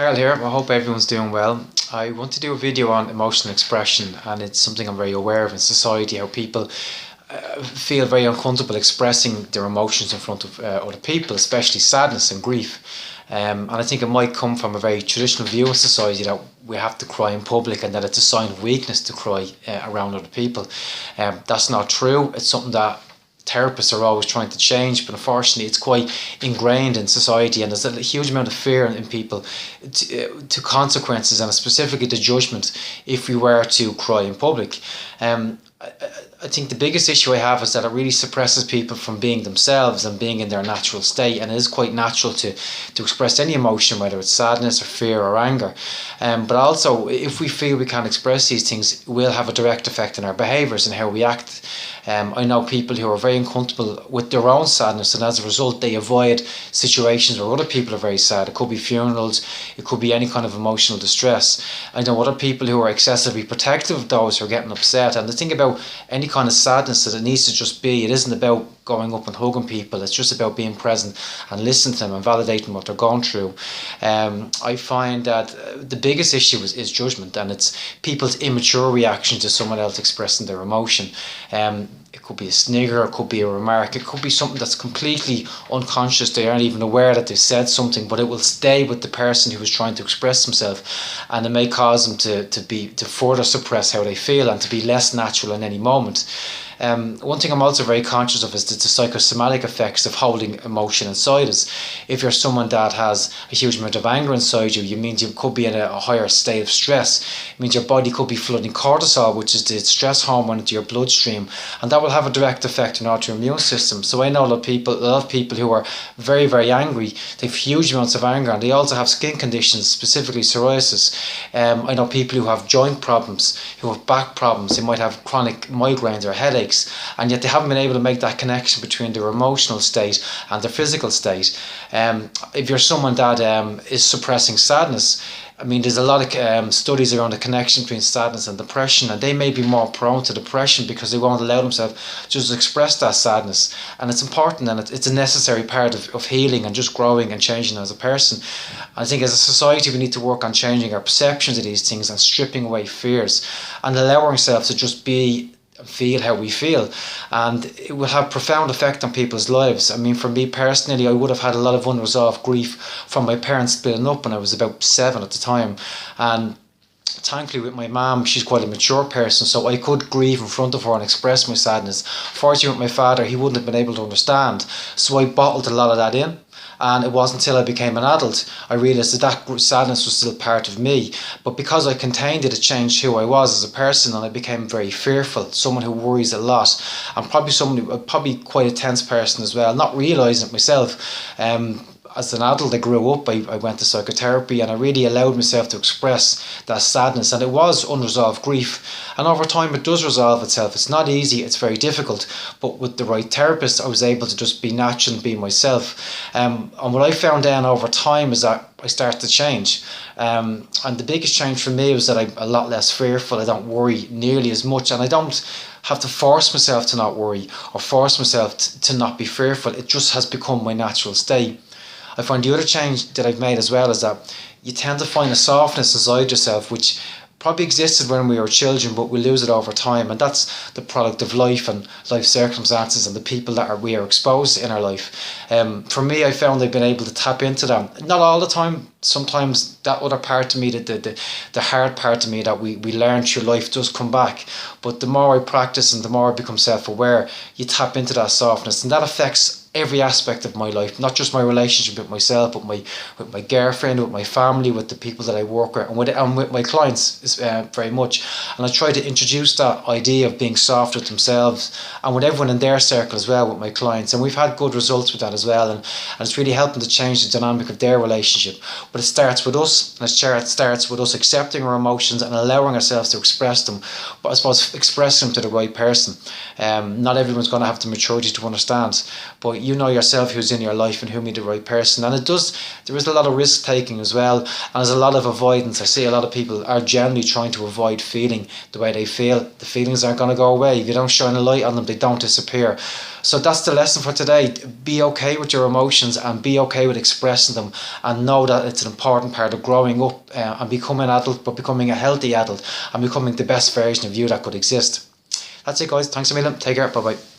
Carl here. I hope everyone's doing well. I want to do a video on emotional expression, and it's something I'm very aware of in society, how people feel very uncomfortable expressing their emotions in front of other people, especially sadness and grief. And I think it might come from a very traditional view of society that we have to cry in public and that it's a sign of weakness to cry around other people. That's not true. It's something that therapists are always trying to change, but unfortunately it's quite ingrained in society, and there's a huge amount of fear in people to consequences, and specifically to judgment if we were to cry in public. I think the biggest issue I have is that it really suppresses people from being themselves and being in their natural state, and it is quite natural to express any emotion, whether it's sadness or fear or anger. But also, if we feel we can't express these things, it will have a direct effect on our behaviours and how we act. I know people who are very uncomfortable with their own sadness, and as a result they avoid situations where other people are very sad. It could be funerals, it could be any kind of emotional distress. I know other people who are excessively protective of those who are getting upset, and the thing about any kind of sadness that it needs to just be, it isn't about going up and hugging people, it's just about being present and listening to them and validating what they're going through. I find that the biggest issue is judgment, and it's people's immature reaction to someone else expressing their emotion. It could be a snigger, it could be a remark, it could be something that's completely unconscious. They aren't even aware that they've said something, but it will stay with the person who is trying to express themselves, and it may cause them to further suppress how they feel and to be less natural in any moment. One thing I'm also very conscious of is the psychosomatic effects of holding emotion inside us. If you're someone that has a huge amount of anger inside you, it means you could be in a higher state of stress. It means your body could be flooding cortisol, which is the stress hormone, into your bloodstream, and that will have a direct effect on your immune system. So I know a lot of people who are very, very angry. They have huge amounts of anger, and they also have skin conditions, specifically psoriasis. I know people who have joint problems, who have back problems. They might have chronic migraines or headaches, and yet they haven't been able to make that connection between their emotional state and their physical state. If you're someone that is suppressing sadness, I mean, there's a lot of studies around the connection between sadness and depression, and they may be more prone to depression because they won't allow themselves to just express that sadness. And it's important, and it's a necessary part of healing and just growing and changing as a person. I think as a society we need to work on changing our perceptions of these things and stripping away fears and allowing ourselves to just be and feel how we feel, and it will have profound effect on people's lives. I mean, for me personally, I would have had a lot of unresolved grief from my parents splitting up when I was about 7 at the time, and thankfully with my mum, she's quite a mature person, so I could grieve in front of her and express my sadness. Fortunately with my father, he wouldn't have been able to understand, so I bottled a lot of that in. And it wasn't until I became an adult I realised that sadness was still part of me. But because I contained it, it changed who I was as a person, and I became very fearful, someone who worries a lot, and probably quite a tense person as well, not realising it myself. As an adult, I grew up, I went to psychotherapy, and I really allowed myself to express that sadness, and it was unresolved grief. And over time it does resolve itself. It's not easy, it's very difficult, but with the right therapist I was able to just be natural and be myself. And what I found then over time is that I started to change. And the biggest change for me was that I'm a lot less fearful. I don't worry nearly as much, and I don't have to force myself to not worry or force myself to not be fearful. It just has become my natural state. I find the other change that I've made as well is that you tend to find a softness inside yourself which probably existed when we were children, but we lose it over time, and that's the product of life and life circumstances and the people that we are exposed to in our life. For me, I found I've been able to tap into them. Not all the time. Sometimes that other part of me, the hard part of me that we learn through life, does come back. But the more I practice and the more I become self-aware, you tap into that softness, and that affects every aspect of my life, not just my relationship with myself, but with my girlfriend, with my family, with the people that I work with, and with my clients very much. And I try to introduce that idea of being soft with themselves and with everyone in their circle as well, with my clients, and we've had good results with that as well, and it's really helping to change the dynamic of their relationship. But it starts with us, and it starts with us accepting our emotions and allowing ourselves to express them, but I suppose expressing them to the right person. Not everyone's going to have the maturity to understand, but you know yourself who's in your life and who may be the right person. And there is a lot of risk taking as well, and there's a lot of avoidance. I see a lot of people are generally trying to avoid feeling the way they feel. The feelings aren't going to go away. If you don't shine a light on them, they don't disappear. So that's the lesson for today. Be okay with your emotions and be okay with expressing them, and know that it's an important part of growing up and becoming an adult, but becoming a healthy adult and becoming the best version of you that could exist. That's it, guys. Thanks a million. Take care. Bye bye.